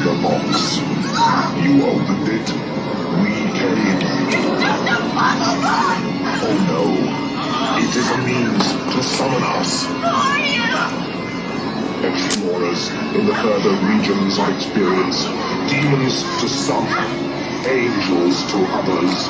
the box. You opened it. We came. Oh no. It is a means to summon us. Explorers in the further regions of experience. Demons to some. Angels to others.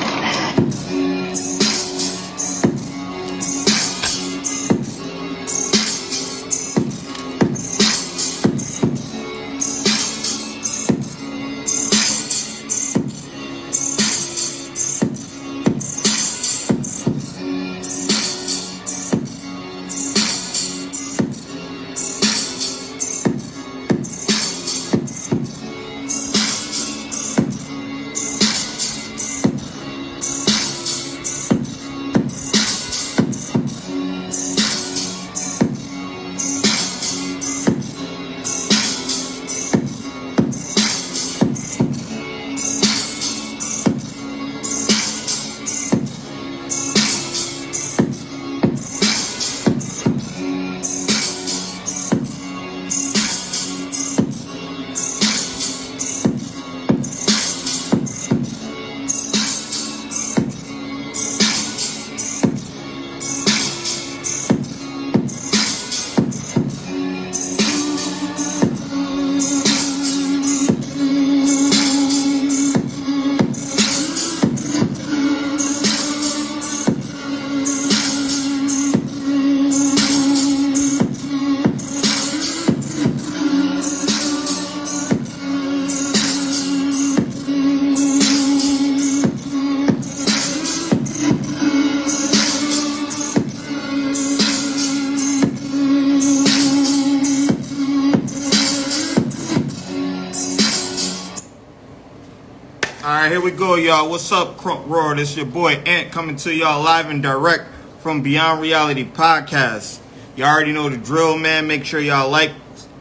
Alright, here we go, y'all. What's up, Krump Roar? This your boy Ant coming to y'all live and direct from Beyond Reality Podcast. Y'all already know the drill, man. Make sure y'all like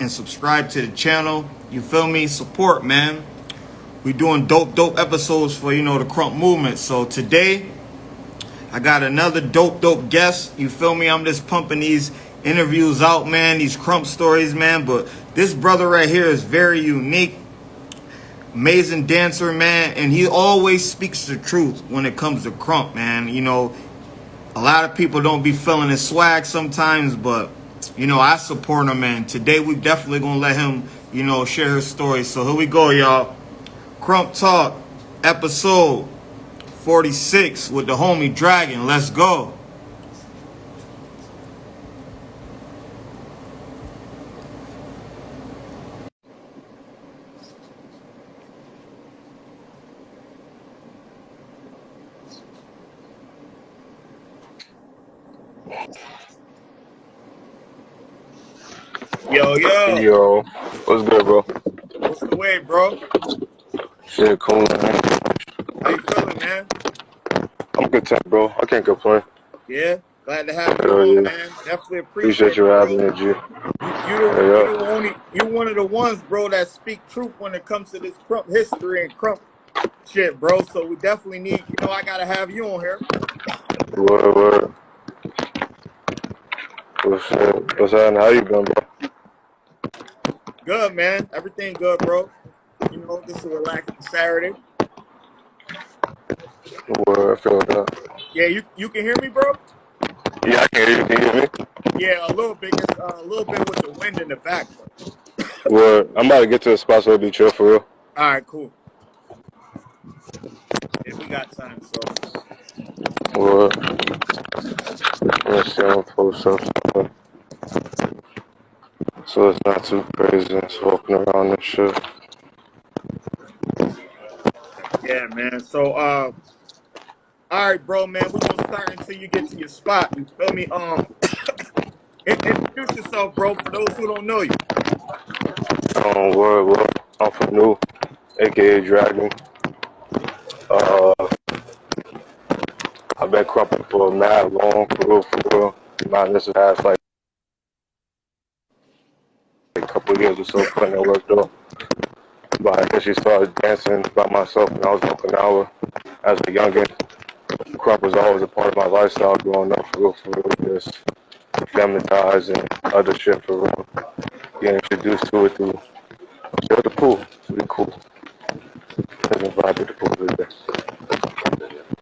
and subscribe to the channel. You feel me? Support, man. We doing dope episodes for, the Krump movement. So today, I got another dope guest. You feel me? I'm just pumping these interviews out, man. These Krump stories, man. But this brother right here is very unique. Amazing dancer, man, and he always speaks the truth when it comes to Krump, man. A lot of people don't be feeling his swag sometimes, but I support him, man. Today we definitely gonna let him, share his story. So here we go, y'all. Krump Talk, episode 46 with the homie Draggun. Let's go. Yo, what's good, bro? What's the way, bro? Shit, cool, man. How you feeling, man? I'm content, bro. I can't complain. Yeah, glad to have you on, man. Definitely appreciate you it, having me, G. You one of the ones, bro, that speak truth when it comes to this Krump history and Krump shit, bro. So we definitely need, I gotta have you on here. Word. What's happening? How you been, bro? Good, man. Everything good, bro. This is a relaxing Saturday. Word, I feel that. Yeah, you can hear me, bro? Yeah, I can hear you. Can you hear me? Yeah, a little bit. Just a little bit with the wind in the back. Word. I'm about to get to the spot so it'll be chill for real. All right, cool. Yeah, we got time, so. Word. Let's see, I'm post up. So it's not too crazy. It's walking around and shit. Yeah, man. So, all right, bro, man. We're gonna start until you get to your spot. You feel me? Introduce yourself, bro, for those who don't know you. Word. I'm FANU, aka Draggun. I've been crumping for mad long, for real. Man, this has like a couple of years or so putting in work though. But I actually started dancing by myself when I was up an hour as a youngin'. Krump was always a part of my lifestyle growing up, for real. Just family ties and other shit, for real. Getting introduced to it through the pool. So be cool. Doesn't vibe with the cool today.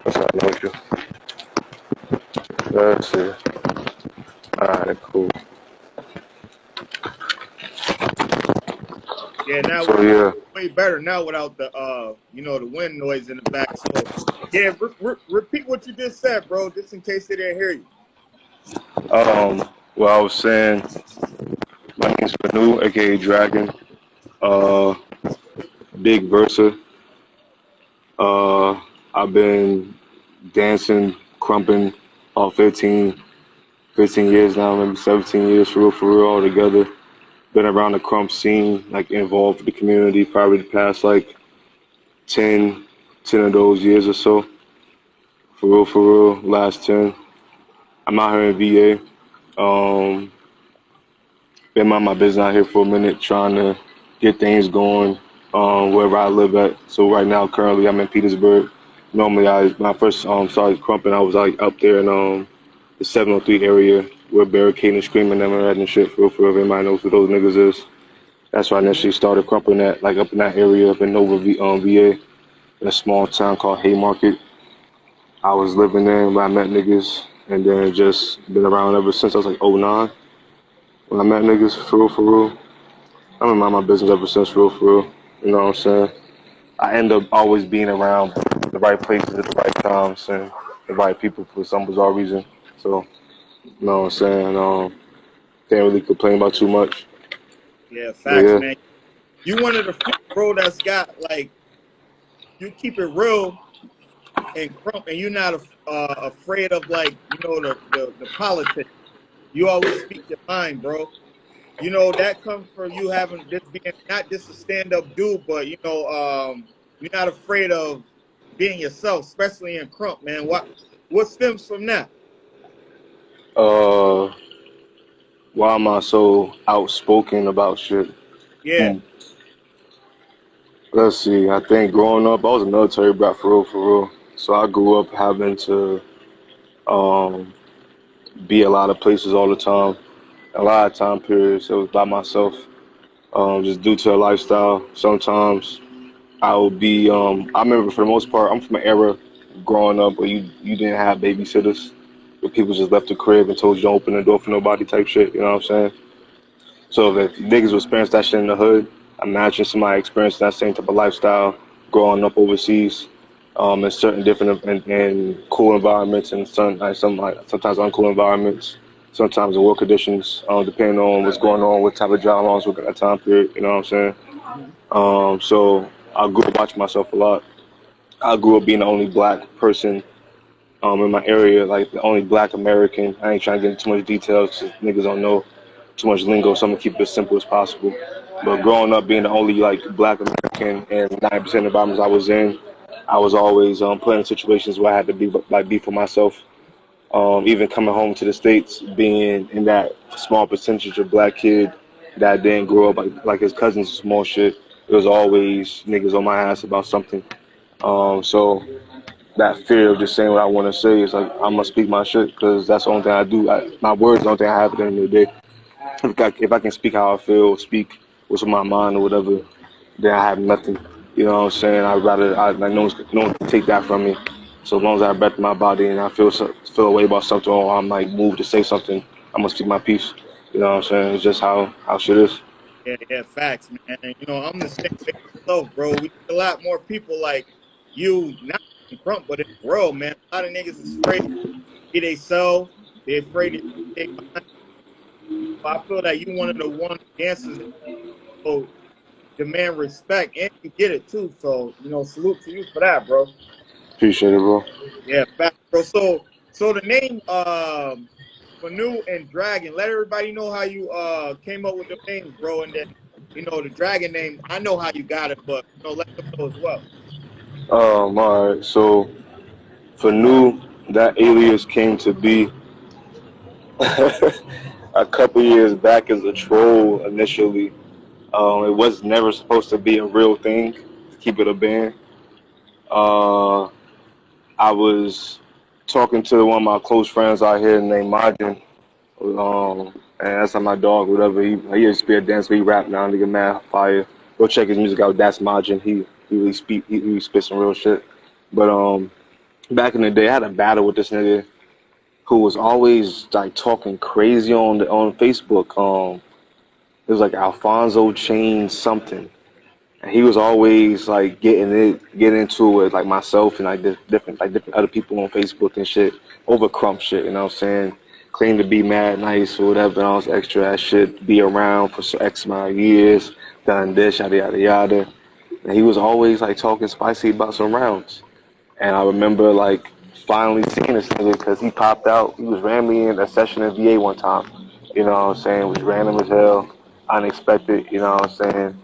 That's how I know you. Let's see. Alright, cool. Yeah, now So yeah. way better now without the the wind noise in the back. So yeah, repeat what you just said, bro, just in case they didn't hear you. Well, I was saying my name's FANU, aka Draggun. Big Versa. I've been dancing, crumping all 15 years now, maybe 17 years for real altogether. Been around the Krump scene, like involved with the community probably the past like 10 of those years or so. For real, last 10. I'm out here in VA. Been on my business out here for a minute, trying to get things going wherever I live at. So right now, currently, I'm in Petersburg. Normally, when I first started crumping, I was like up there in the 703 area, where barricading, screaming, and shit. For real, everybody knows who those niggas is. That's where I initially started crumping at, like up in that area, up in Nova, VA, in a small town called Haymarket. I was living there when I met niggas, and then just been around ever since. I was like '09 when I met niggas, for real. I'm in my business ever since, for real. You know what I'm saying? I end up always being around the right places at the right times and the right people for some bizarre reason. So, you know what I'm saying? Can't really complain about too much. Yeah, But facts, yeah. man. You one of the few, bro, that's got like you keep it real and crump, and you're not afraid of like the politics. You always speak your mind, bro. That comes from you having just being not just a stand-up dude, but you're not afraid of being yourself, especially in crump, man. What stems from that? Uh, why am I so outspoken about shit? Yeah, Hmm. Let's see. I think growing up, I was a military brat for real. So I grew up having to um, be a lot of places all the time. A lot of time periods, it was by myself, just due to a lifestyle. Sometimes I would be. I remember for the most part, I'm from an era growing up where you didn't have babysitters, where people just left the crib and told you don't open the door for nobody type shit. You know what I'm saying? So if niggas would experience that shit in the hood, imagine somebody experiencing that same type of lifestyle growing up overseas, in certain different and cool environments and sometimes uncool environments, sometimes in war conditions, depending on what's going on, what type of job I was working at that time period. You know what I'm saying? So I grew up watching myself a lot. I grew up being the only black person in my area, like the only black American. I ain't trying to get into too much details 'cause niggas don't know too much lingo, so I'm gonna keep it as simple as possible. But growing up being the only like black American and 90% of the environments I was in, I was always put in situations where I had to be for myself. Even coming home to the States, being in that small percentage of black kid that didn't grow up like his cousins, small shit. It was always niggas on my ass about something. So that fear of just saying what I want to say is like I'm gonna speak my shit because that's the only thing I do. My words are the only thing I have at the end of the day. If I can speak how I feel, speak what's on my mind or whatever, then I have nothing. You know what I'm saying? No one can take that from me. So as long as I have breath in my body and I feel a way about something or I'm like moved to say something, I'm gonna speak my piece. You know what I'm saying? It's just how shit is. yeah, facts, man. I'm the same way myself, bro. We see a lot more people like you, not in crump, but in the world, man. A lot of niggas is afraid to be themselves. They're afraid to take behind. I feel that you one of the one dancers that will demand respect and you get it too. So, salute to you for that, bro. Appreciate it, bro. Yeah, facts, bro. So the name FANU and Draggun, let everybody know how you came up with the names, bro, and then the Draggun name, I know how you got it, but let them know as well. All right. So for new, that alias came to be a couple years back as a troll initially. It was never supposed to be a real thing. To keep it a band. Uh, I was talking to one of my close friends out here named Majin. And that's not my dog, whatever. He used to be a dancer, he rap now, nigga mad fire. Go check his music out. That's Majin. He really spits some real shit. But back in the day, I had a battle with this nigga who was always like talking crazy on Facebook. It was like Alfonso Chain something. And he was always like getting into it like myself and like different other people on Facebook and shit over Krump shit, you know what I'm saying? Claim to be mad nice or whatever, and all this extra ass shit, be around for X amount of years, done this, yada yada yada. And he was always like talking spicy about some rounds. And I remember like finally seeing this nigga because he popped out. He was randomly in a session in VA one time. You know what I'm saying? It was random as hell, unexpected, you know what I'm saying?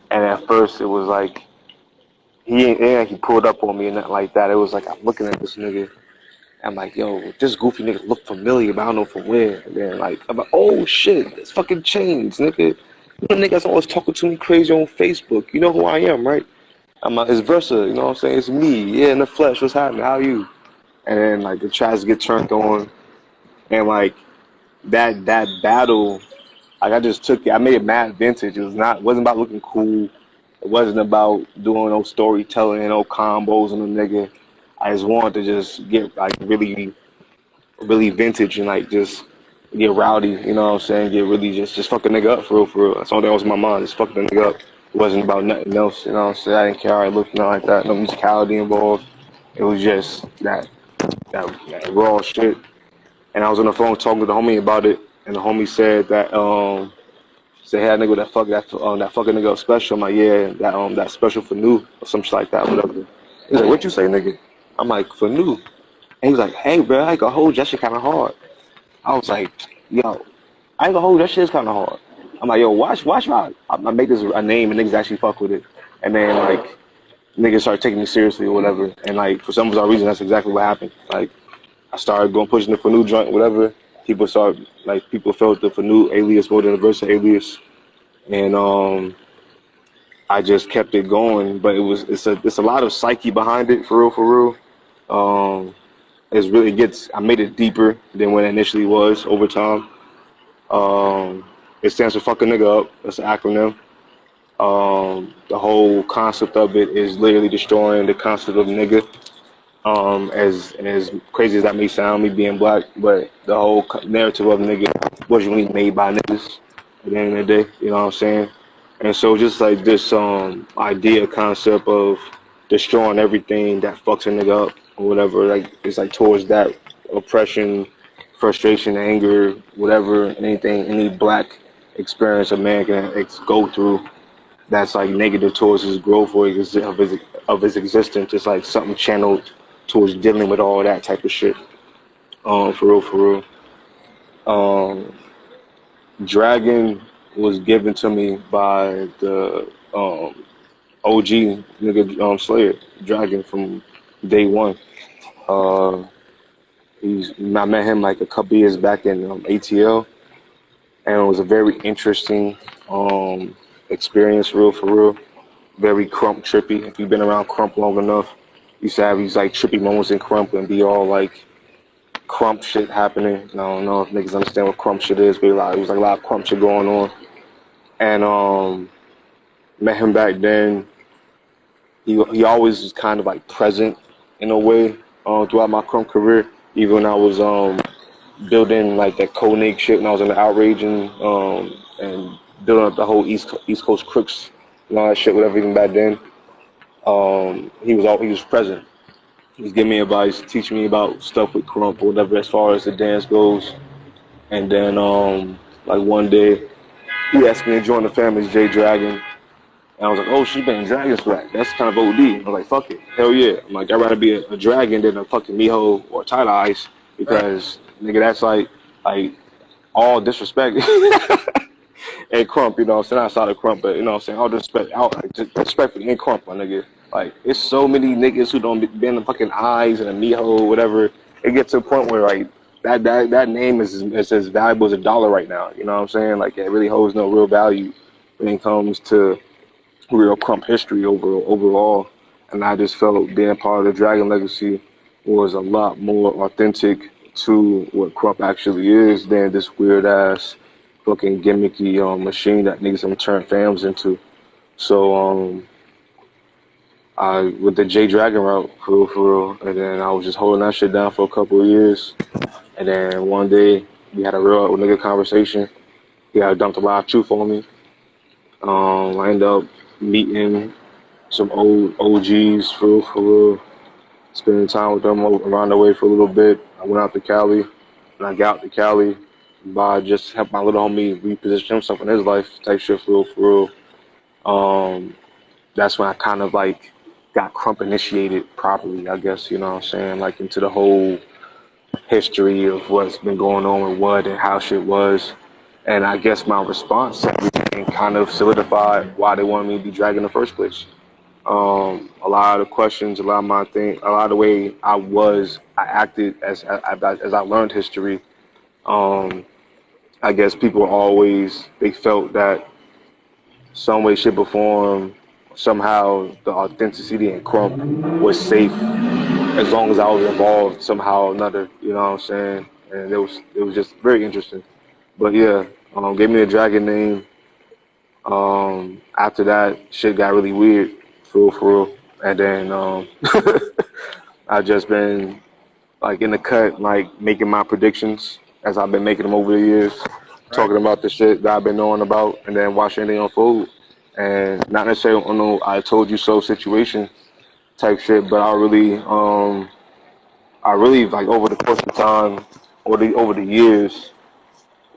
And at first it was like he pulled up on me and nothing like that. It was like I'm looking at this nigga. I'm like, yo, this goofy nigga look familiar, but I don't know from where. And then like I'm like, oh shit, it's fucking Chains, nigga. You know, niggas always talking to me crazy on Facebook. You know who I am, right? I'm like, it's Versa, you know what I'm saying? It's me, yeah, in the flesh. What's happening? How are you? And then like the tries to get turned on, and like that battle, like I just took it. I made it mad vintage. Wasn't about looking cool. It wasn't about doing no storytelling, no combos on the nigga. I just wanted to just get like really, really vintage and like just get rowdy. You know what I'm saying? Get really just fuck a nigga up for real, for real. That's all that was in my mind. Just fuck the nigga up. It wasn't about nothing else. You know what I'm saying? I didn't care how I looked, nothing like that. No musicality involved. It was just that raw shit. And I was on the phone talking to the homie about it, and the homie said that say, hey, that nigga, that fucking nigga up special. I'm like, yeah, that special FANU or some shit like that, whatever. He's like, what you say, nigga? I'm like, FANU. And he was like, hey, bro, I ain't gonna hold you, that shit kind of hard. I was like, yo, I ain't gonna hold you, that shit is kind of hard. I'm like, yo, watch my, I make this a name and niggas actually fuck with it. And then like niggas started taking me seriously or whatever. And like for some bizarre reason, that's exactly what happened. Like I started pushing the FANU joint, whatever. People felt the FANU alias more than the Versa alias, and I just kept it going. But it's a lot of psyche behind it, for real. I made it deeper than what it initially was over time. It stands for fuck a nigga up. That's an acronym. The whole concept of it is literally destroying the concept of nigga. As crazy as that may sound, me being black, but the whole narrative of nigga wasn't really made by niggas at the end of the day, you know what I'm saying? And so just like this idea, concept of destroying everything that fucks a nigga up or whatever, like it's like towards that oppression, frustration, anger, whatever, any black experience a man can go through that's like negative towards his growth or of his existence. It's like something channeled towards dealing with all that type of shit. For real. Draggun was given to me by the OG nigga Slayer, Draggun from day one. I met him like a couple years back in ATL, and it was a very interesting experience, for real. Very Krump trippy. If you've been around Krump long enough, you used to have these like trippy moments in Krump and be all like Krump shit happening. I don't know if niggas understand what Krump shit is, but it was like a lot of Krump shit going on. And met him back then. He always was kind of like present in a way throughout my Krump career. Even when I was building like that Koenig shit when I was in the outrage and building up the whole East Coast Crooks and all that shit, whatever. Even back then, he was present. He was giving me advice, teaching me about stuff with Krump or whatever as far as the dance goes. And then like one day he asked me to join the family's J Draggun. And I was like, oh, she been in Dragons for that. That's kind of OD. I was like, fuck it. Hell yeah. I'm like, I'd rather be a dragon than a fucking Miho or Tight Eyes because, nigga, that's like all disrespect. And Krump, you know what I'm saying? Outside of Krump, but you know what I'm saying? All disrespect in Krump, my nigga. Like, it's so many niggas who don't be in the fucking Eyes and a Miho or whatever. It gets to a point where, like, that name is as valuable as $1 right now. You know what I'm saying? Like, it really holds no real value when it comes to real Krump history overall. And I just felt being part of the Draggun legacy was a lot more authentic to what Krump actually is than this weird ass fucking gimmicky machine that niggas turn fans into. So I with the J Dragon route for real, and then I was just holding that shit down for a couple of years, and then one day we had a real nigga conversation. He had dumped a lot of truth on me. I ended up meeting some old OGs for real, spending time with them around the way for a little bit. I went out to Cali, and I got out to Cali by just help my little homie reposition himself in his life type shit for real. That's when I kind of like got Krump initiated properly, I guess, you know what I'm saying? Like into the whole history of what's been going on with what and how shit was. And I guess my response to everything kind of solidified why they wanted me to be dragged in the first place. A lot of the questions, a lot of my thing, a lot of the way I acted as I learned history. Um, I guess people always they felt that some way, shape, or form, somehow the authenticity in Krump was safe as long as I was involved somehow or another. You know what I'm saying? And it was just very interesting. But yeah, gave me a dragon name. After that, shit got really weird, for real. And then I just been like in the cut, like making my predictions as I've been making them over the years, Right. talking about the shit that I've been knowing about, and then watching anything unfold. And not necessarily on no "I told you so" situation type shit, but I really like over the course of time, over the years,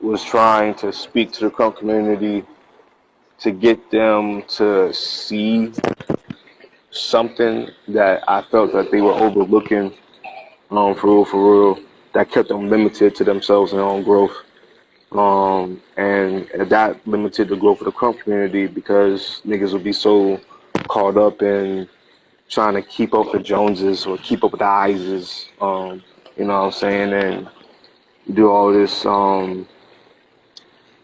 was trying to speak to the Crump community to get them to see something that I felt that they were overlooking, for real, that kept them limited to themselves and their own growth. And that limited the growth of the Crump community because niggas would be so caught up in trying to keep up with the Joneses or keep up with the Ises, you know what I'm saying, and do all this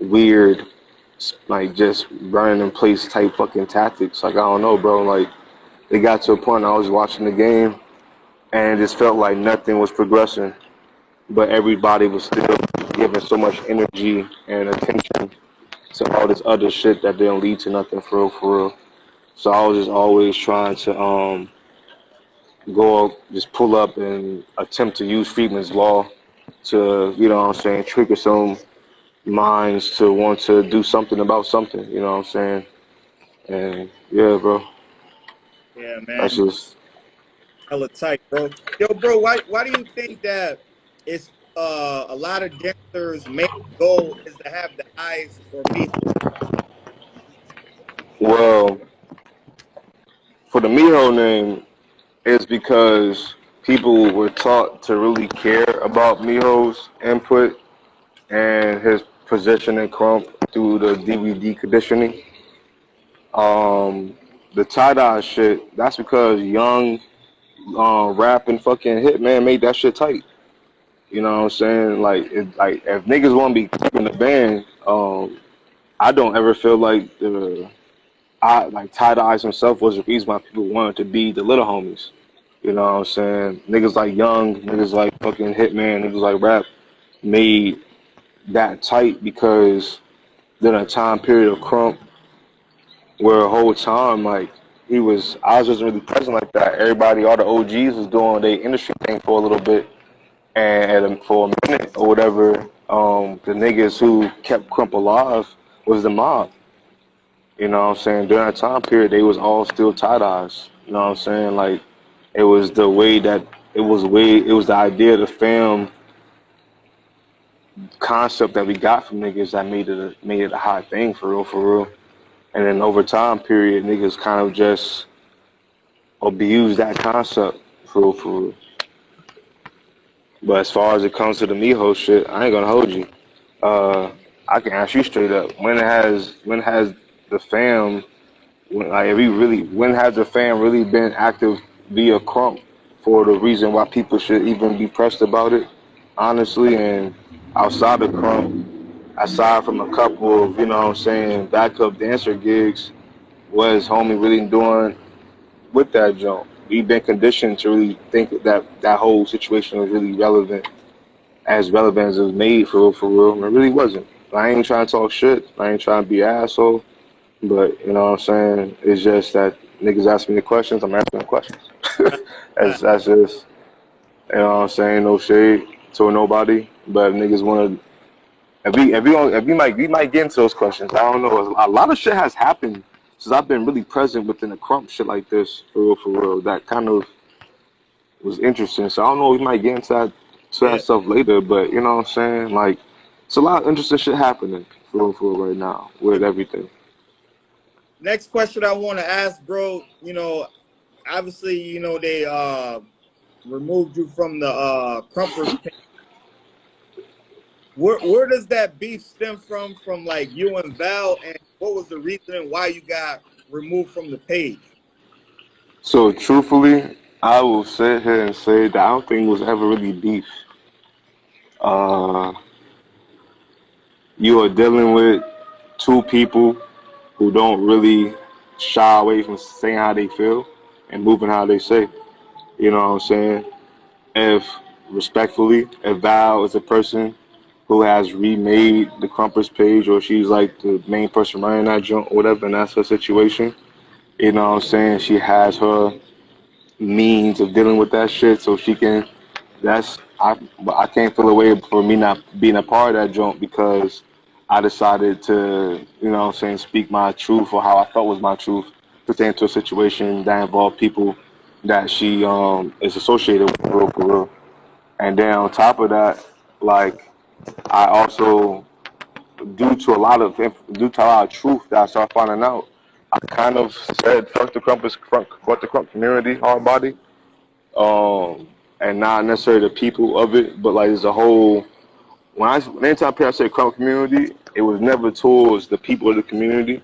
weird, like just running in place type fucking tactics. Like I don't know, bro. Like it got to a point I was watching the game and it just felt like nothing was progressing, but everybody was still giving so much energy and attention to all this other shit that didn't lead to nothing for real, for real. So I was just always trying to go up, just pull up and attempt to use Friedman's law to, you know what I'm saying, trigger some minds to want to do something about something, you know what I'm saying? And yeah, bro, Yeah, that's man. just, Hella tight, bro. Yo, bro, why do you think that it's a lot of dancers' main goal is to have the eyes for me? well, for the Miho name, it's because people were taught to really care about Miho's input and his position in Crump through the DVD conditioning. Um, the tie-dye shit, that's because young rap and fucking Hitman made that shit tight. You know what I'm saying? Like if niggas want to be in the band, I don't ever feel like like Ty Eyes himself was the reason why people wanted to be the little homies. You know what I'm saying? Niggas like Young, niggas like fucking Hitman, niggas like Rap made that tight because during a time period of Crump where the whole time like I was just really present like that. Everybody, all the OGs was doing their industry thing for a little bit, and for a minute or whatever, the niggas who kept Crump alive was the mob. You know what I'm saying? During that time period, they was all still tie-dyes. You know what I'm saying? Like, it was the way that, it was the idea of the fam concept that we got from niggas that made it a hot thing for real, for real. And then over time period, niggas kind of just abused that concept for real, for real. But as far as it comes to the Miho shit, I ain't gonna hold you. Uh, I can ask you straight up. When has the fam like if we really when has the fam really been active via Crump for the reason why people should even be pressed about it? Honestly, and outside of Crump, aside from a couple of, you know what I'm saying, backup dancer gigs, what is homie really doing with that jump? We've been conditioned to really think that that whole situation was really relevant as it was made for real, for real. And it really wasn't. I ain't trying to talk shit. I ain't trying to be an asshole. But you know what I'm saying? It's just that niggas ask me the questions, I'm answering the questions. That's just, you know what I'm saying? No shade to nobody, but niggas want to. If we might get into those questions. I don't know. A lot of shit has happened since I've been really present within the Krump shit like this, for real. That kind of was interesting. So I don't know. We might get into that Yeah. stuff later, but you know what I'm saying? Like, it's a lot of interesting shit happening for real right now with everything. Next question I want to ask, bro. Obviously, they removed you from the Crumpers. Where does that beef stem from? From like you and Val, and what was the reason why you got removed from the page? So truthfully, I will sit here and say that I don't think it was ever really beef. Uh, you are dealing with two people who don't really shy away from saying how they feel and moving how they say. You know what I'm saying? If respectfully, if Val is a person who has remade the Crumpers page, or she's like the main person running that joint or whatever, and that's her situation, you know what I'm saying? She has her means of dealing with that shit, so she can. That's I can't feel a way for me not being a part of that joint because I decided to, you know what I'm saying, speak my truth or how I thought was my truth pertaining to a situation that involved people that she is associated with for real. And then on top of that, like I also due to a lot of truth that I started finding out, I kind of said fuck the Crump community, hard body, and not necessarily the people of it, but like as a whole. Anytime I say Crump community, it was never towards the people of the community,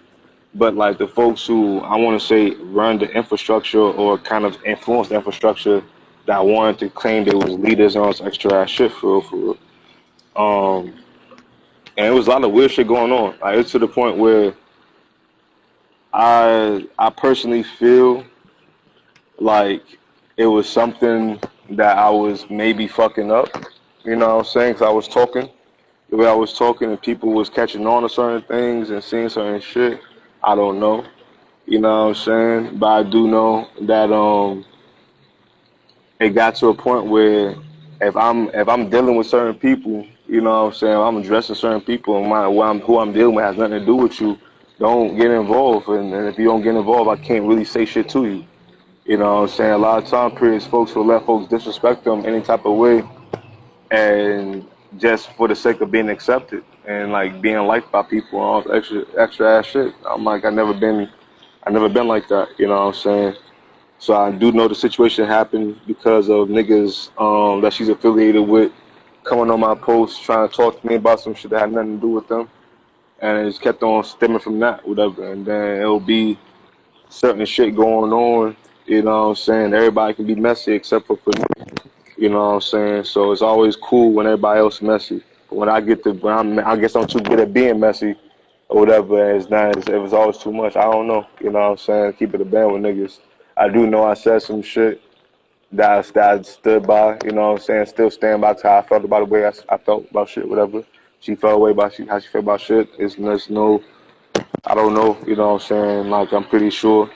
but like the folks who I want to say run the infrastructure or kind of influence the infrastructure that wanted to claim they was leaders and all this extra ass shit for real. Um, and it was a lot of weird shit going on. Like, it's to the point where I personally feel like it was something that I was maybe fucking up. You know what I'm saying? 'Cause I was talking the way I was talking, and people was catching on to certain things and seeing certain shit. I don't know. You know what I'm saying? But I do know that it got to a point where if I'm dealing with certain people, you know what I'm saying, I'm addressing certain people, and who I'm dealing with has nothing to do with you. Don't get involved, and if you don't get involved, I can't really say shit to you. You know what I'm saying? A lot of time periods, folks will let folks disrespect them any type of way, and just for the sake of being accepted and like being liked by people and all this extra ass shit. I'm like, I never been like that. You know what I'm saying? So I do know the situation happened because of niggas that she's affiliated with coming on my post trying to talk to me about some shit that had nothing to do with them, and it just kept on stemming from that, whatever. And then it'll be certain shit going on. You know what I'm saying? Everybody can be messy except for me. You know what I'm saying? So it's always cool when everybody else is messy. But I guess I'm too good at being messy or whatever. And it's not, if it's always too much, I don't know. You know what I'm saying? Keep it a band with niggas. I do know I said some shit that I stood by. You know what I'm saying? Still stand by to how I felt about the way I felt about shit, whatever. She felt away about how she felt about shit. It's no, I don't know. You know what I'm saying? Like, I'm pretty sure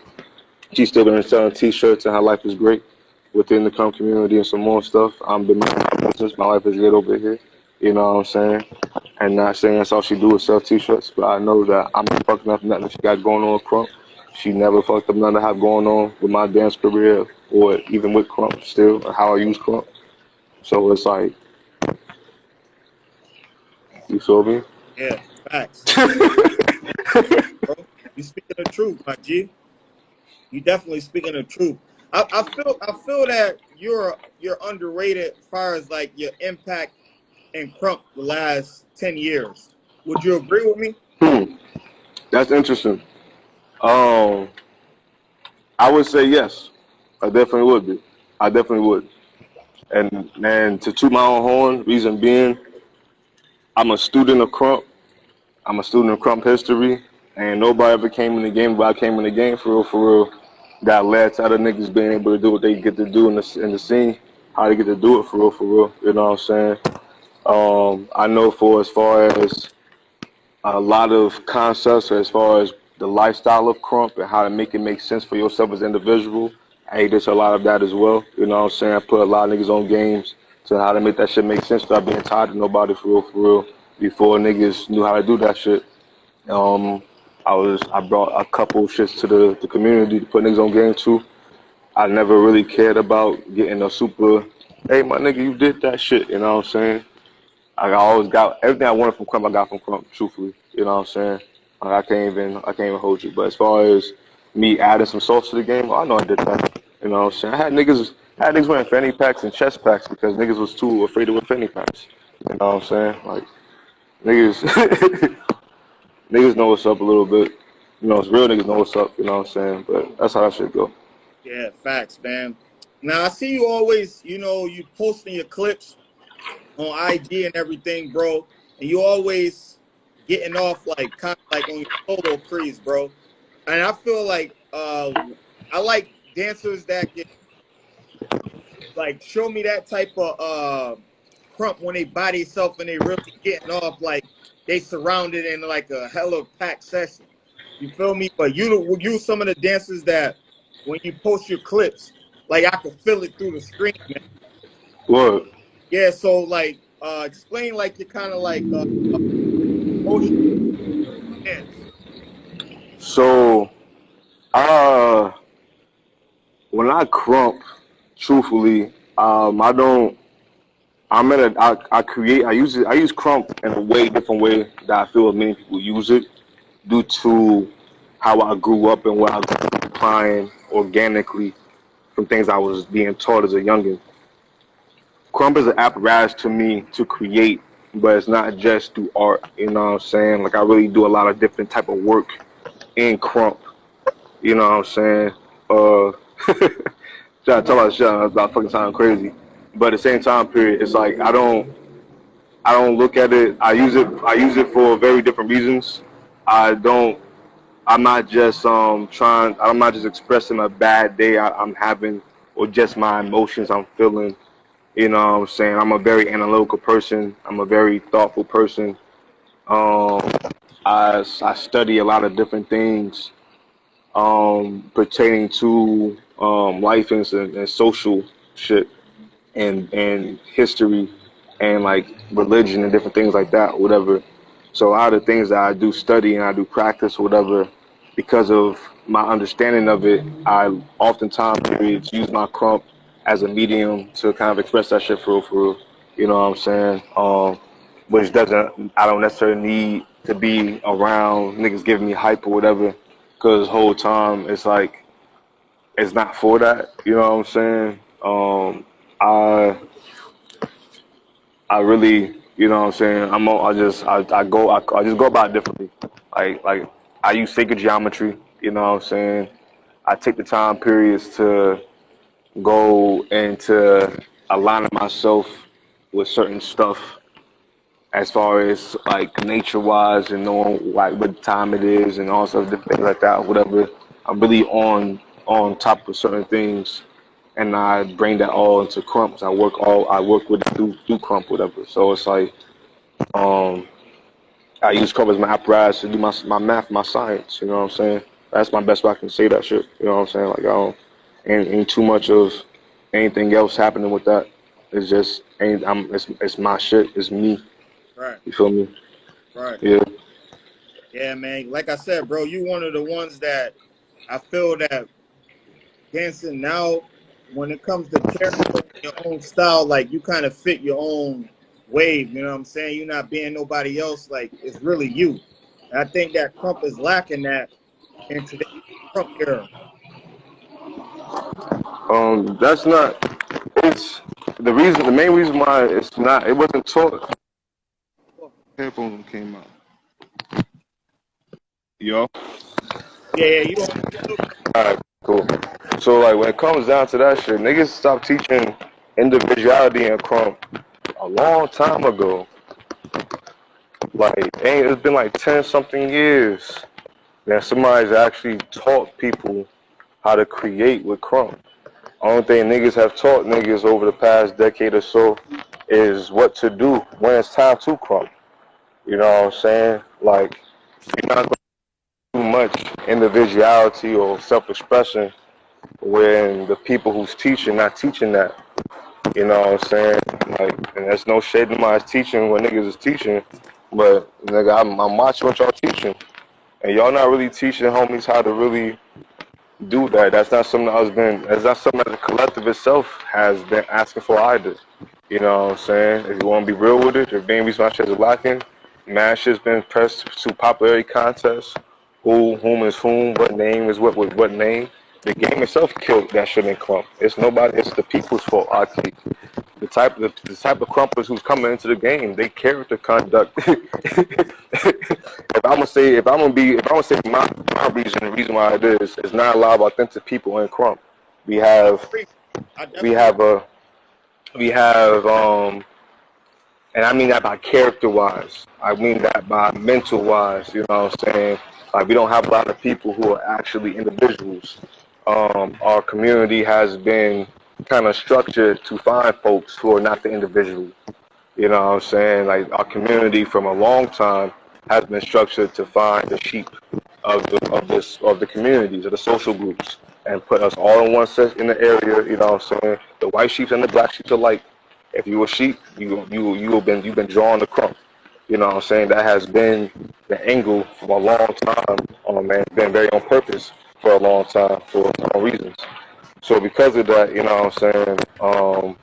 she's still been selling T-shirts and her life is great within the Krump community and some more stuff. I'm been my business. My life is good over here. You know what I'm saying? And not saying that's all she do is sell T-shirts, but I know that I'm not fucking up nothing she got going on with Krump. She never fucked up nothing I have going on with my dance career or even with Krump still, or how I use Krump. So it's like, you feel me? Yeah, facts, bro. You speaking the truth, my G. You definitely speaking the truth. I feel that you're underrated as far as like your impact in Crump the last 10 years. Would you agree with me? That's interesting. Um, I would say yes. I definitely would be. I definitely would. And to toot my own horn, reason being, I'm a student of Crump. I'm a student of Crump history, and nobody ever came in the game, but I came in the game for real. That led to other niggas being able to do what they get to do in the scene, how they get to do it for real. You know what I'm saying? I know for as far as a lot of concepts, as far as the lifestyle of Krump and how to make it make sense for yourself as an individual. I ate this a lot of that as well. You know what I'm saying? I put a lot of niggas on games to how to make that shit make sense without being tied to nobody for real. Before niggas knew how to do that shit. I brought a couple shits to the community to put niggas on game too. I never really cared about getting a super, hey my nigga, you did that shit, you know what I'm saying? I always got everything I wanted from Krump. I got from Krump, truthfully. You know what I'm saying? Like, I can't even hold you. But as far as me adding some sauce to the game, I know I did that. You know what I'm saying? I had niggas wearing fanny packs and chest packs because niggas was too afraid to wear fanny packs. You know what I'm saying? Like niggas, niggas know what's up a little bit. You know, it's real niggas know what's up. You know what I'm saying? But that's how that shit go. Yeah, facts, man. Now I see you always, you posting your clips on IG and everything, bro, and you always getting off like kind of like on your solo crease, bro. And I feel like I like dancers that can like show me that type of Krump when they by themselves and they really getting off like they surrounded in like a hella packed session. You feel me? But you some of the dancers that when you post your clips, like I can feel it through the screen, man. What? Yeah, so like explain like you're kind of like motion dance. So, when I Krump, truthfully, I don't. I use it. I use Krump in a way different way that I feel many people use it due to how I grew up and what I grew up applying organically from things I was being taught as a youngin. Krump is an apparatus to me to create, but it's not just through art. You know what I'm saying? Like I really do a lot of different type of work in Krump. You know what I'm saying? Trying to tell us shit about fucking sound crazy, but at the same time period, it's like I don't look at it. I use it for very different reasons. I don't. I'm not just trying. I'm not just expressing a bad day I'm having or just my emotions I'm feeling. You know what I'm saying? I'm a very analytical person. I'm a very thoughtful person. Um, I study a lot of different things pertaining to life and social shit and history and like religion and different things like that, whatever. So a lot of the things that I do study and I do practice, whatever, because of my understanding of it, I oftentimes periods use my Krump as a medium to kind of express that shit for real. You know what I'm saying? Which doesn't, I don't necessarily need to be around niggas giving me hype or whatever, because the whole time it's like, it's not for that. You know what I'm saying? I I really, you know what I'm saying? I just go about it differently. Like I use sacred geometry, you know what I'm saying? I take the time periods to go into aligning myself with certain stuff as far as like nature wise and knowing like what time it is and all sorts of different things like that, whatever. I'm really on top of certain things and I bring that all into Krump. I work with it through Krump, whatever. So it's like um I use Krump as my apparatus to do my math, my science, you know what I'm saying? That's my best way I can say that shit. You know what I'm saying? Like I don't ain't too much of anything else happening with that. It's just it's my shit, it's me. Right, You feel me? right. Yeah. Yeah, man. Like I said, bro, you one of the ones that I feel that dancing now, when it comes to character, your own style, like you kind of fit your own wave. You know what I'm saying? You're not being nobody else. Like it's really you. And I think that Krump is lacking that in today's Krump era. That's not. It's the main reason why it's not. It wasn't taught. Headphones came out. Yo. Yeah, yeah. You don't. Alright, cool. So like when it comes down to that shit, niggas stopped teaching individuality in Krump a long time ago. Like it's been like 10 something years that somebody's actually taught people how to create with Krump. Only thing niggas have taught niggas over the past decade or so is what to do when it's time to Krump. You know what I'm saying? Like you're not gonna do much individuality or self-expression when the people who's teaching not teaching that. You know what I'm saying? Like, and there's no shade in my teaching when niggas is teaching, but nigga, I'm watching what y'all teaching, and y'all not really teaching homies how to really do that. That's not something that's not something that the collective itself has been asking for either. You know what I'm saying? If you want to be real with it, if being my shit is lacking, man, shit's been pressed to popularity contests. Whom is whom, what name is what with what name. The game itself killed that shit in Krump. It's nobody. It's the people's fault. I think the type of Krumpers who's coming into the game, they character conduct. If I'm gonna say my reason, the reason why it is not a lot of authentic people in Krump. We have and I mean that by character wise. I mean that by mental wise. You know what I'm saying? Like, we don't have a lot of people who are actually individuals. Our community has been kind of structured to find folks who are not the individual. You know what I'm saying? Like, our community from a long time has been structured to find the sheep of the communities, of the social groups, and put us all in one set in the area. You know what I'm saying? The white sheep and the black sheep alike. If you a sheep, you've been drawn to Krump. You know what I'm saying? That has been the angle for a long time. Man, it's been very on purpose for a long time for no reasons. So because of that, you know what I'm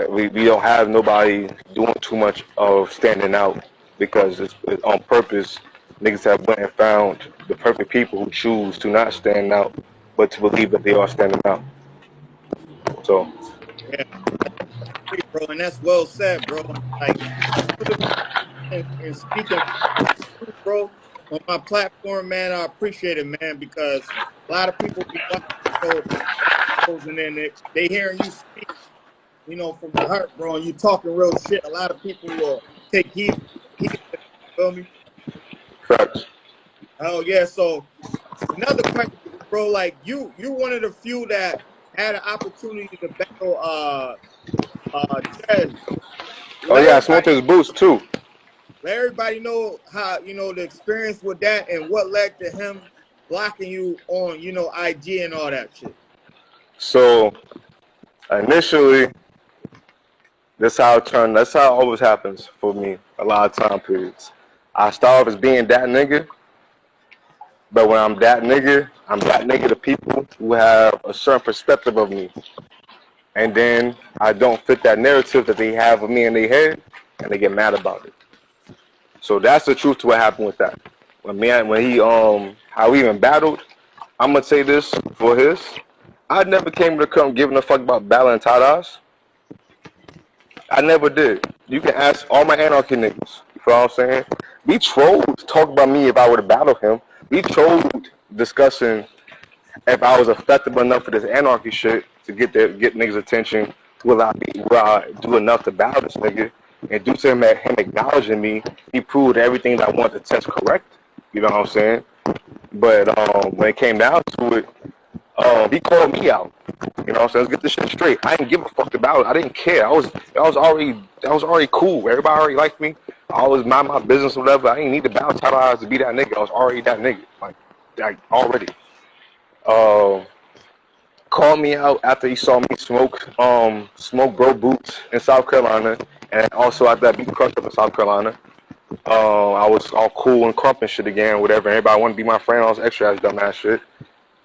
saying? We don't have nobody doing too much of standing out because it's on purpose. Niggas have went and found the perfect people who choose to not stand out, but to believe that they are standing out. So. Yeah, bro, and that's well said, bro. Like, and speaking, bro, on my platform, man, I appreciate it, man, because a lot of people be watching and then they hearing you speak, you know, from the heart, bro, and you talking real shit. A lot of people will take heed, you feel me? Facts. Oh yeah. So another question, bro. Like, you one of the few that had an opportunity to battle Jed. Oh yeah, I smoked his boots too. Let everybody know how, you know, the experience with that and what led to him blocking you on, you know, IG and all that shit. So initially, that's how it always happens for me. A lot of time periods, I start off as being that nigga, but when I'm that nigga to people who have a certain perspective of me, and then I don't fit that narrative that they have of me in their head, and they get mad about it. So that's the truth to what happened with that. When how we even battled, I'm gonna say this for his. I never came to come giving a fuck about battling Tadas. I never did. You can ask all my anarchy niggas. You know what I'm saying? We trolled talk about me if I were to battle him. We trolled discussing if I was effective enough for this anarchy shit to get niggas' attention. Will I do enough to battle this nigga? And due to him acknowledging me, he proved everything that I wanted to test correct. You know what I'm saying? But when it came down to it, he called me out. You know what I'm saying? Let's get this shit straight. I didn't give a fuck about it. I didn't care. I was already cool. Everybody already liked me. I always mind my business or whatever. I didn't need to battle title eyes to be that nigga. I was already that nigga. Like already. Called me out after he saw me smoke bro boots in South Carolina, and also after that beat Crush up in South Carolina. I was all cool and Krump and shit again, whatever. Everybody wanted to be my friend. I was extra ass dumb ass shit.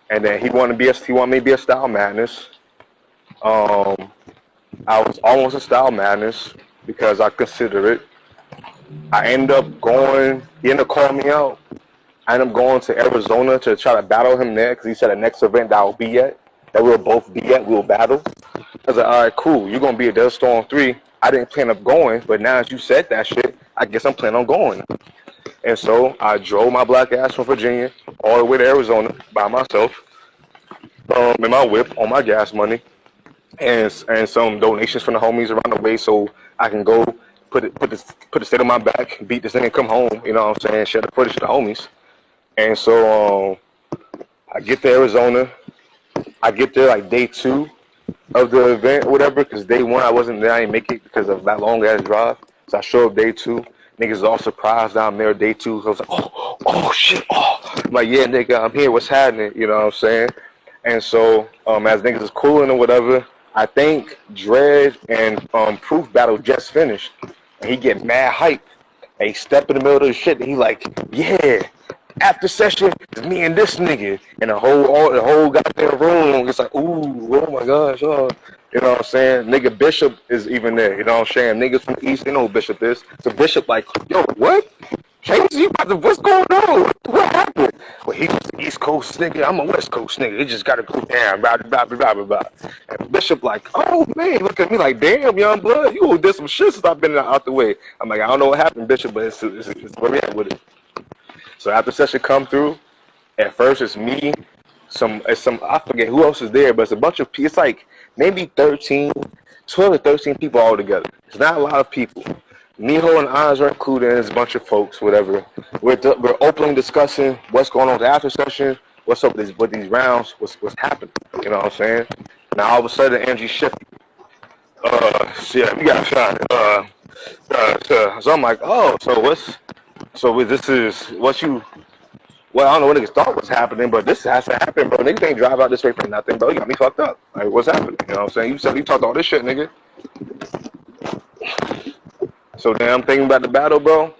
And then he wanted me to be a style madness. I was almost a style madness because I consider it. He ended up calling me out. I ended up going to Arizona to try to battle him there because he said the next event that I'll be at, that we'll both be at, we'll battle. I was like, all right, cool. You're going to be at Desert Storm 3. I didn't plan on going, but now as you said that shit, I guess I'm planning on going. And so I drove my black ass from Virginia all the way to Arizona by myself, in my whip on my gas money, and some donations from the homies around the way, so I can go put the state on my back, beat this thing, and come home. You know what I'm saying? Share the footage to the homies. And so I get to Arizona. I get there like day 2 of the event or whatever, because day 1 I wasn't there. I didn't make it because of that long ass drive. So I show up day 2. Niggas is all surprised that I'm there day 2. So I was like, oh shit, oh. I'm like, yeah, nigga, I'm here. What's happening? You know what I'm saying? And so, as niggas is cooling or whatever, I think Dred and Proof battle just finished, and he get mad hype. And he step in the middle of the shit, and he like, yeah, after session, it's me and this nigga, and the whole goddamn room. It's like, ooh, oh my gosh, oh. You know what I'm saying? Nigga Bishop is even there. You know what I'm saying? Niggas from the East, they know who Bishop is. So Bishop like, yo, what? Crazy? What's going on? What happened? Well, he's the East Coast nigga. I'm a West Coast nigga. He just got to go down, blah, blah, blah, blah, blah. And Bishop like, oh, man, look at me like, damn, young blood, you did some shit since I've been out the way. I'm like, I don't know what happened, Bishop, but it's where we at with it. So after session come through, at first it's me, I forget who else is there, but it's a bunch of people. It's like maybe 12 to 13 people all together. It's not a lot of people. Miho and Oz are included, there's a bunch of folks, whatever. We're openly discussing what's going on with the after session, what's up with these rounds, what's happening. You know what I'm saying? Now all of a sudden energy shifted. Yeah, we got shot. So I'm like, oh, well, I don't know what niggas thought was happening, but this has to happen, bro. Niggas ain't drive out this way for nothing, bro. You got me fucked up. Like, what's happening? You know what I'm saying? You said you talked all this shit, nigga. So then I'm thinking about the battle, bro.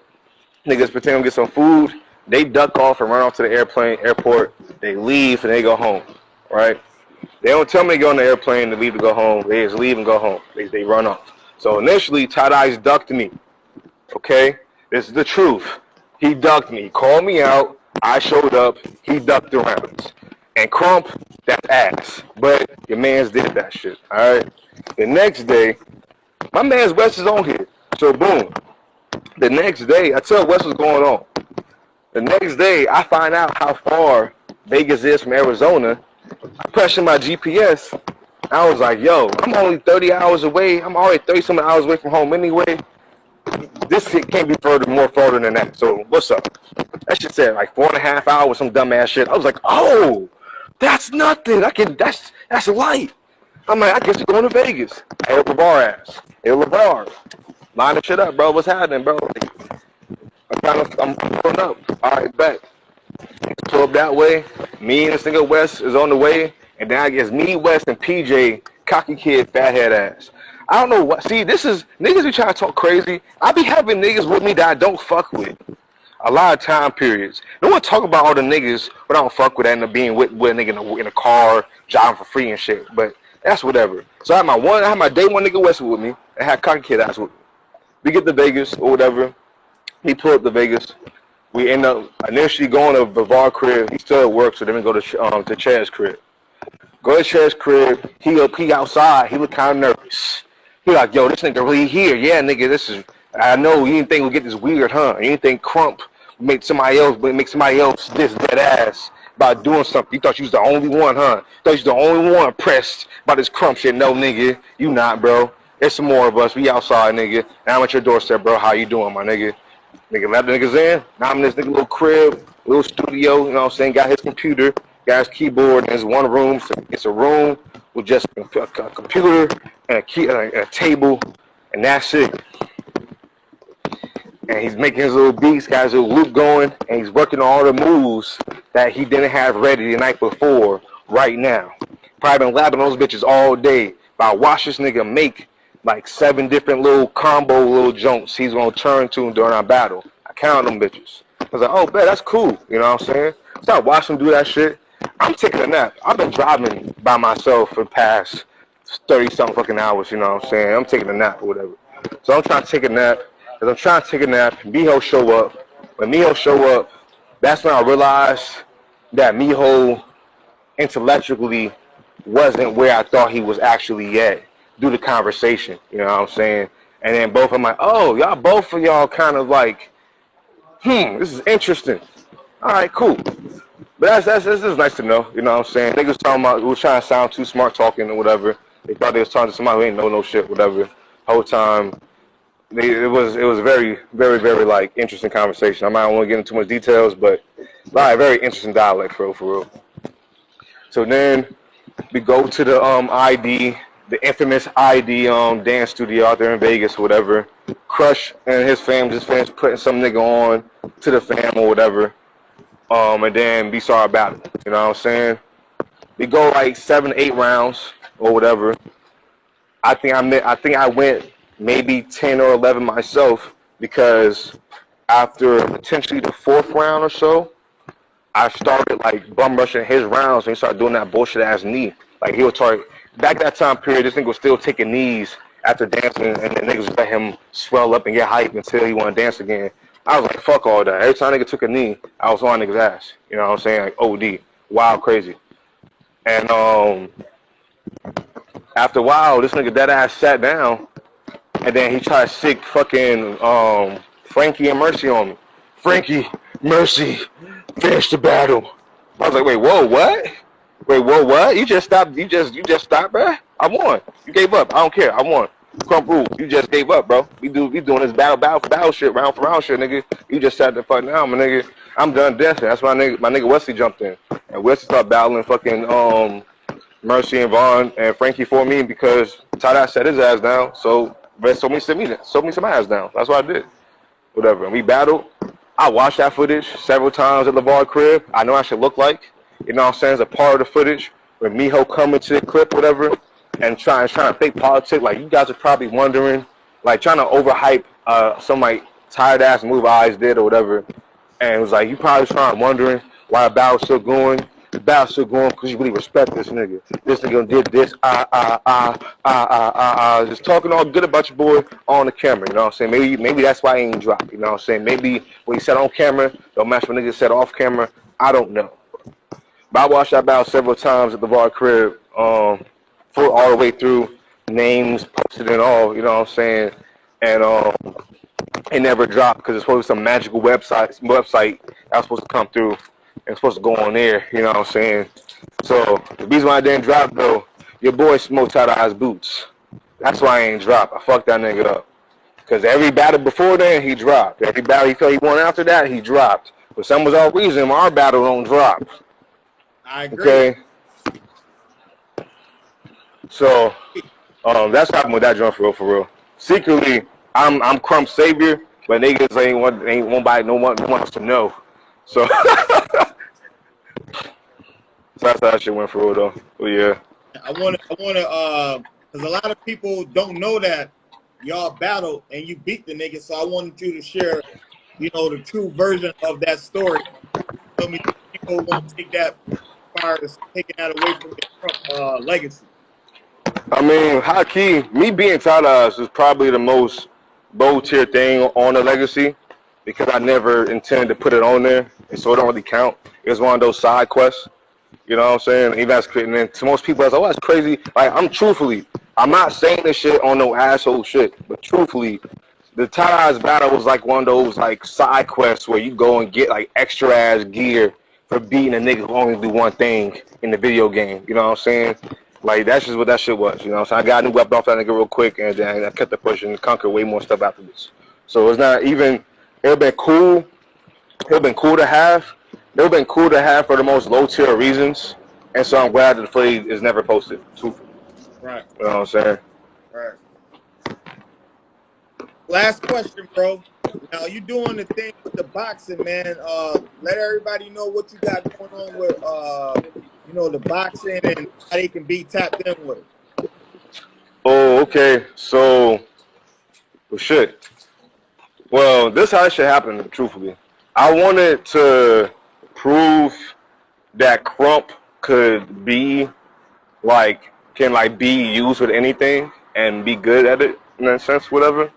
Niggas pretend to get some food. They duck off and run off to the airport. They leave and they go home, right? They don't tell me to go on the airplane to leave to go home. They just leave and go home. They run off. So initially, Tie-Dye's ducked me. Okay? This is the truth. He ducked me. He called me out. I showed up. He ducked the rounds. And Krump, that's ass. But your mans did that shit. All right? The next day, my man's West is on here. So boom. The next day, I tell West what's going on. The next day, I find out how far Vegas is from Arizona. I pressure my GPS. I was like, yo, I'm only 30 hours away. I'm already 30-something hours away from home anyway. This shit can't be more further than that. So what's up? That shit said like 4.5 hours, some dumbass shit. I was like, oh, that's nothing. That's light. I'm like, I guess you're going to Vegas. Hey, LeVar ass. Hey, LeVar. Line the shit up, bro. What's happening, bro? I'm pulling up. All right, bet. Pull up that way. Me and this nigga West is on the way. And then I guess me, West, and PJ, cocky kid, fathead ass. I don't know what. See, this is niggas be trying to talk crazy. I be having niggas with me that I don't fuck with. A lot of time periods. No one talk about all the niggas but I don't fuck with that end up being with a nigga in a car, driving for free and shit. But that's whatever. So I had my day one nigga West with me. I had cocky kid ass with me. We get to Vegas or whatever. He pulled up to Vegas. We end up initially going to Bavar crib. He still at work, so then we go to Chad's crib. Go to Chad's crib. He outside. He look kind of nervous. He like, yo, this nigga really here. Yeah, nigga, I know you didn't think we'd get this weird, huh? You didn't think Krump make somebody else this dead ass by doing something. You thought you was the only one, huh? You thought you was the only one pressed by this Krump shit. No, nigga, you not, bro. There's some more of us. We outside, nigga. And I'm at your doorstep, bro. How you doing, my nigga? Nigga, let the niggas in. Now I'm in this nigga little crib, little studio, you know what I'm saying? Got his computer, got his keyboard, and there's one room. So it's a room with just a computer and a table, and that's it. And he's making his little beats, got his little loop going, and he's working on all the moves that he didn't have ready the night before right now. Probably been lapping those bitches all day. But I watched this nigga make like 7 different little combo little jumps he's gonna turn to during our battle. I counted them bitches. I was like, oh, bet, that's cool. You know what I'm saying? So I watched him do that shit. I'm taking a nap. I've been driving by myself for the past 30-something fucking hours, you know what I'm saying? I'm taking a nap or whatever. So I'm trying to take a nap. As I'm trying to take a nap, Miho show up. When Miho show up, that's when I realized that Miho intellectually wasn't where I thought he was actually at. Do the conversation, you know what I'm saying? And then both of them like, oh, both of y'all kind of like, this is interesting. All right, cool. But this is nice to know, you know what I'm saying? Niggas talking about, we was trying to sound too smart talking or whatever. They thought they was talking to somebody who ain't know no shit, whatever. Whole time, it was a very, very, very like interesting conversation. I might not want to get into too much details, but like very interesting dialect for real. So then we go to the ID. the infamous ID dance studio out there in Vegas or whatever. Crush and his fans putting some nigga on to the fam or whatever. And then we saw about it. You know what I'm saying? We go like 7, 8 rounds or whatever. I think I went maybe 10 or 11 myself because after potentially the 4th round or so, I started like bum rushing his rounds and he started doing that bullshit ass knee. Like he would target back that time period. This nigga was still taking knees after dancing, and the niggas let him swell up and get hype until he want to dance again. I was like, fuck all that. Every time nigga took a knee, I was on niggas ass. You know what I'm saying? Like OD, wild, crazy. And after a while, this nigga dead ass sat down, and then he tried to sick fucking Frankie and Mercy on me. Frankie, Mercy, finish the battle. I was like, wait, whoa, what? Wait, whoa, what? You just stopped? You just stopped, bruh? I won. You gave up. I don't care. I won. Krump rule. You just gave up, bro. We doing this battle shit, round for round shit, nigga. You just sat the fuck down, my nigga. I'm done dancing. That's why my nigga Wesley jumped in, and Wesley started battling fucking Mercy and Vaughn and Frankie for me because Tada set his ass down. So Red sold me some ass down. That's what I did. Whatever. And we battled. I watched that footage several times at LeVar crib. I know I should look like. You know what I'm saying? It's a part of the footage where Miho coming to the clip, whatever, and trying to fake politics. Like, you guys are probably wondering, like, trying to overhype some, like, tired-ass move I did or whatever. And it was like, you probably wondering why the battle's still going. The battle's still going because you really respect this nigga. This nigga did this, just talking all good about your boy on the camera, you know what I'm saying? Maybe that's why he ain't dropped, you know what I'm saying? Maybe what he said on camera don't match what niggas said off camera. I don't know. But I watched that battle several times at the LeVar crib, all the way through, names posted and all, you know what I'm saying? And it never dropped because it's supposed to be some magical website that was supposed to come through and supposed to go on there, you know what I'm saying? So the reason why I didn't drop though, your boy smoked out of his boots. That's why I ain't drop. I fucked that nigga up. Because every battle before then, he dropped. Every battle he felt he won after that, he dropped. For some bizarre reason, our battle don't drop. I agree. Okay. So that's what happened with that joint for real. Secretly, I'm Krump's savior, but niggas ain't nobody no one wants to know. So, so that's how that shit went for real though. Oh yeah. I wanna because a lot of people don't know that y'all battled and you beat the nigga, so I wanted you to share, you know, the true version of that story. So many people won't take that far as taking that away from the Krump legacy. I mean, high key, me being Tada's is probably the most low tier thing on the legacy because I never intended to put it on there, and so it don't really count. It was one of those side quests. You know what I'm saying? Even that's and then to most people, I was like, oh, that's crazy. Like, I'm not saying this shit on no asshole shit, but truthfully, the Tada's battle was like one of those like side quests where you go and get like extra ass gear for beating a nigga who only do one thing in the video game. You know what I'm saying? Like, that's just what that shit was. You know what I'm saying? I got a new weapon off that nigga real quick, and then I kept the pushing and conquered way more stuff after this. So it's not even, it would have been cool. It would have been cool to have. It would have been cool to have for the most low tier reasons. And so I'm glad that the footage is never posted. Truthfully. Right. You know what I'm saying? Right. Last question, bro. Now, you doing the thing with the boxing, man. Let everybody know what you got going on with, you know, the boxing and how they can be tapped in with it. Oh, okay. So, well, shit. Well, this how it should happen, truthfully. I wanted to prove that Krump could be, like, can, like, be used with anything and be good at it, in that sense, whatever.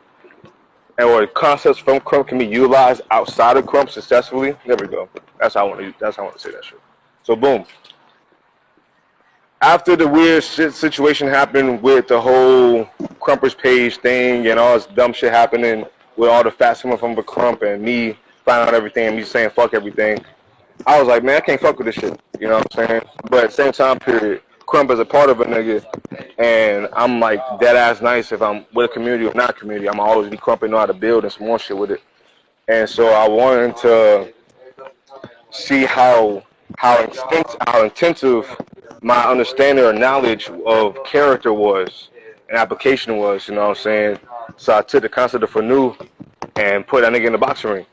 And or concepts from Krump can be utilized outside of Krump successfully. There we go. That's how I want to say that shit. So, boom. After the weird situation happened with the whole Krumpers page thing and all this dumb shit happening with all the fats coming from the Krump and me finding out everything and me saying fuck everything, I was like, man, I can't fuck with this shit. You know what I'm saying? But at the same time period, Krump is a part of a nigga, and I'm like dead ass nice if I'm with a community or not a community. I'm always be Krump and know how to build and some more shit with it. And so I wanted to see how intensive my understanding or knowledge of character was and application was, you know what I'm saying? So I took the concept of FANU and put that nigga in the boxing ring.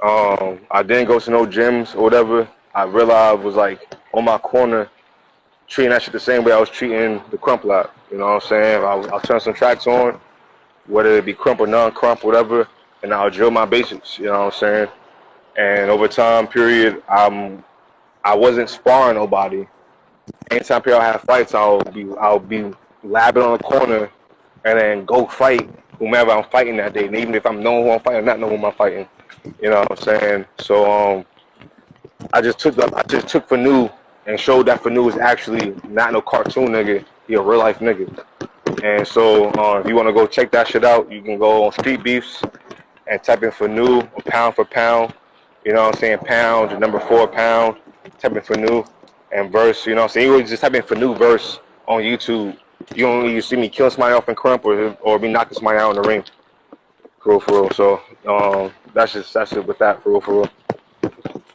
I didn't go to no gyms or whatever. I realized I was like on my corner treating that shit the same way I was treating the Krump lap. You know what I'm saying? I'll turn some tracks on, whether it be Krump or non-Krump, whatever, and I'll drill my basics. You know what I'm saying? And over time period, I wasn't sparring nobody. Anytime period I have fights, I'll be labbing on the corner and then go fight whomever I'm fighting that day. And even if I'm knowing who I'm fighting or not knowing who I'm fighting. You know what I'm saying? So I just took FANU and showed that FANU is actually not no cartoon nigga. He a real life nigga. And so if you want to go check that shit out, you can go on Street Beefs and type in FANU or pound for pound. You know what I'm saying? Pound, the number 4 pound. Type in FANU and verse. You know what I'm saying? You just type in FANU verse on YouTube. You don't even see me killing somebody off in Krump or me knocking somebody out in the ring. For real. So that's it with that, for real.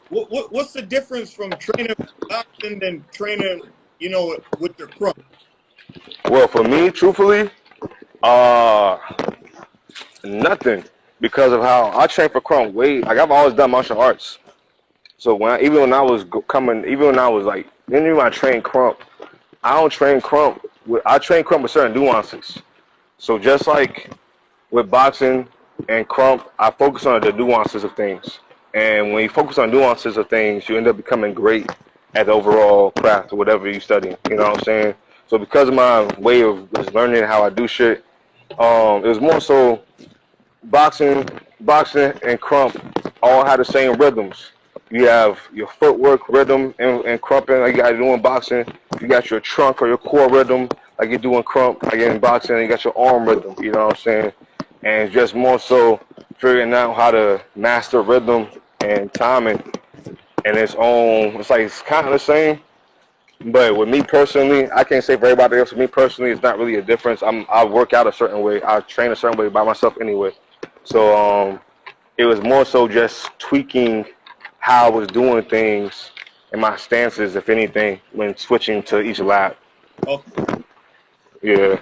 What's the difference from training boxing and training, you know, with your Krump? Well, for me, truthfully, nothing, because of how I train for Krump. Like I've always done martial arts. So even when I was like, even when I train Krump, I don't train Krump. I train Krump with certain nuances. So just like with boxing and Krump, I focus on the nuances of things. And when you focus on nuances of things, you end up becoming great at the overall craft or whatever you study. You know what I'm saying? So because of my way of just learning how I do shit, it was more so boxing and Krump all had the same rhythms. You have your footwork rhythm and Krumping like you got to do in boxing. You got your trunk or your core rhythm like you do in Krump, like in boxing. And you got your arm rhythm. You know what I'm saying? And it's just more so figuring out how to master rhythm and timing and its own. It's like it's kind of the same, but with me personally, I can't say for everybody else. With me personally, it's not really a difference. I work out a certain way. I train a certain way by myself anyway. So it was more so just tweaking how I was doing things and my stances, if anything, when switching to each lap. Okay. Yeah.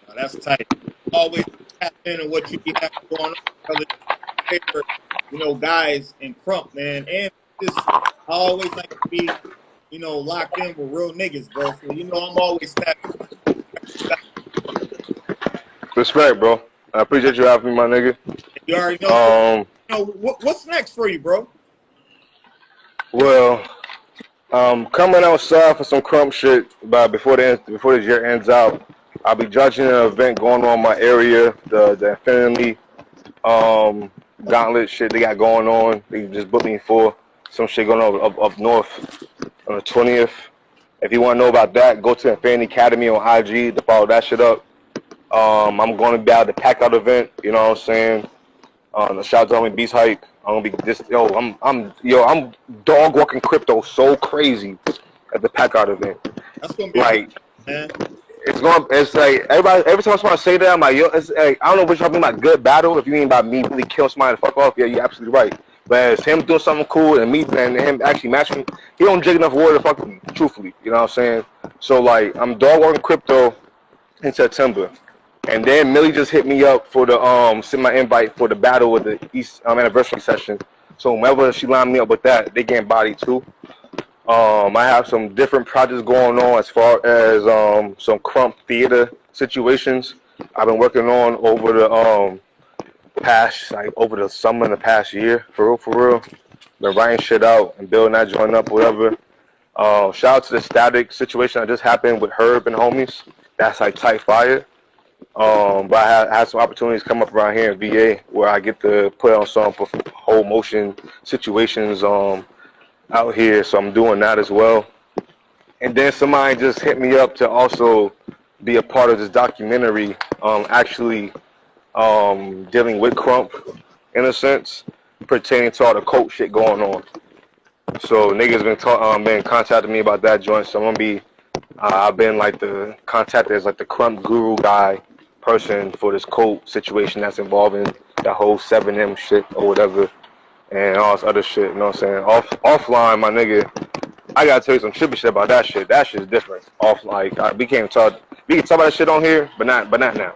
Now, that's tight. Always tap into what you have going on, favorite, you know, guys in Krump, man. And just I always like to be, you know, locked in with real niggas, bro. So you know I'm always tapping. Respect, bro. I appreciate you having me, my nigga. You already know. You know what's next for you, bro? Well, coming outside for some Krump shit, but before the year ends out, I'll be judging an event going on in my area, the Infinity Gauntlet shit they got going on. They just booked me for some shit going on up north on the 20th. If you want to know about that, go to Infinity Academy on IG to follow that shit up. I'm going to be at the pack out event, you know what I'm saying? Shout out to homie Beast Hype. I'm gonna be just I'm dog walking crypto so crazy at the pack out event. That's gonna be like, man. It's like every time I say that, I'm like, yo, it's like, I don't know what y'all mean by good battle. If you mean by me really killing somebody to fuck off, yeah, you're absolutely right. But it's him doing something cool and me and him actually matching. He don't jig enough war to fuck with me, truthfully. You know what I'm saying? So like, I'm dog walking crypto in September. And then Millie just hit me up for the send my invite for the battle with the East anniversary session. So whenever she lined me up with that, they getting body too. I have some different projects going on as far as some Krump theater situations I've been working on over the over the summer and the past year, for real. Been writing shit out and building that joint up, whatever. Shout out to the Static situation that just happened with Herb and homies. That's like tight fire. But I had some opportunities come up around here in VA where I get to put on some whole motion situations out here, so I'm doing that as well. And then somebody just hit me up to also be a part of this documentary, actually dealing with Krump in a sense, pertaining to all the cult shit going on. So niggas been contacting me about that joint, so I'm gonna be I've been like the contacted as like the Krump guru guy person for this cult situation that's involving the whole 7M shit or whatever and all this other shit, you know what I'm saying? Offline, my nigga, I gotta tell you some trippy shit about that shit. That shit is different. Off like we can't talk. We can talk about that shit on here, but not now.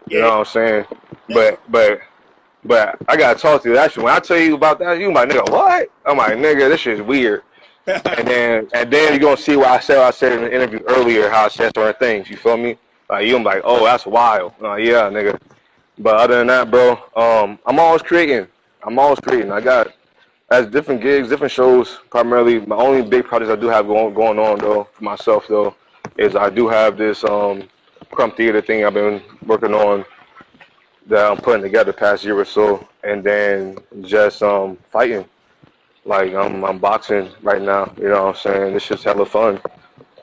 You know Yeah. what I'm saying? Yeah. But I gotta talk to you. Actually, when I tell you about that, you like, nigga, what? I'm like, nigga, this shit is weird. And then you're gonna see what I said in the interview earlier, how I said certain things. You feel me? Like I'm like, oh, that's wild. Yeah, nigga. But other than that, bro, I'm always creating. I got as different gigs, different shows. Primarily, my only big projects I do have going on though for myself though is I do have this Krump theater thing I've been working on that I'm putting together past year or so, and then just fighting. Like I'm boxing right now. You know what I'm saying? This shit's hella fun.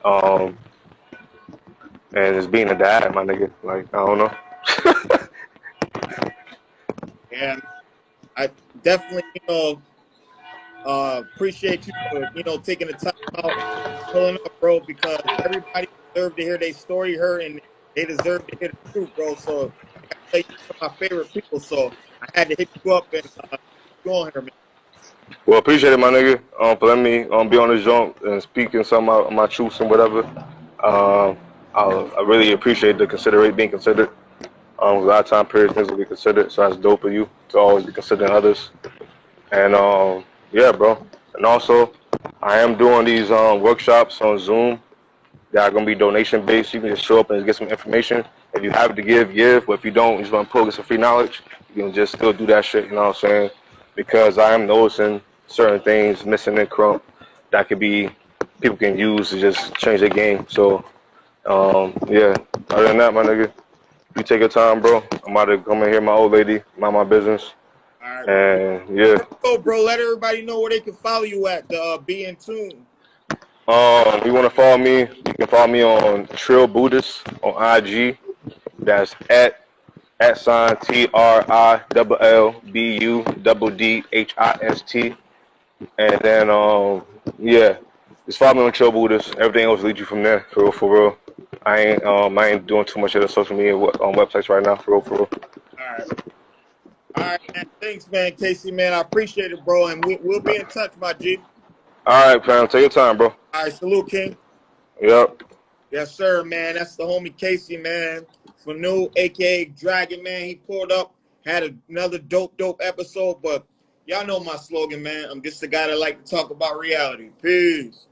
Um, and it's being a dad, my nigga. Like I don't know. And I definitely, appreciate you for, taking the time out and pulling up, bro, because everybody deserves to hear their story heard and they deserve to hear the truth, bro. So I gotta tell you, you're one of my favorite people. So I had to hit you up and go on here, man. Well, appreciate it, my nigga, for letting me be on this joint and speaking some of my truths and whatever. I really appreciate the being considered. A lot of time periods things will be considered, so that's dope of you to always be considering others. And yeah, bro. And also, I am doing these workshops on Zoom that are gonna be donation based. You can just show up and get some information. If you have to give. But if you don't, you just want to pull get some free knowledge, you can just still do that shit. You know what I'm saying? Because I am noticing certain things missing in Krump that could be people can use to just change their game. So yeah. Other than that, my nigga, you take your time, bro. I'm about to come in here, my old lady, mind my business. All right, And yeah. go, bro. Let everybody know where they can follow you at. Be in tune. You want to follow me? You can follow me on Trill Buddhist on IG. That's at sign TRILLBUDDHIST. And then yeah, just follow me on Trill Buddhist. Everything else leads you from there. For real. I ain't doing too much of the social media on websites right now. For real. All right, man. Thanks, man, Casey, man. I appreciate it, bro. And we'll be in touch, my G. All right, fam. Take your time, bro. All right, salute, King. Yep. Yes, sir, man. That's the homie Casey, man. FANU, a.k.a. Draggun, man. He pulled up, had another dope episode. But y'all know my slogan, man. I'm just the guy that like to talk about reality. Peace.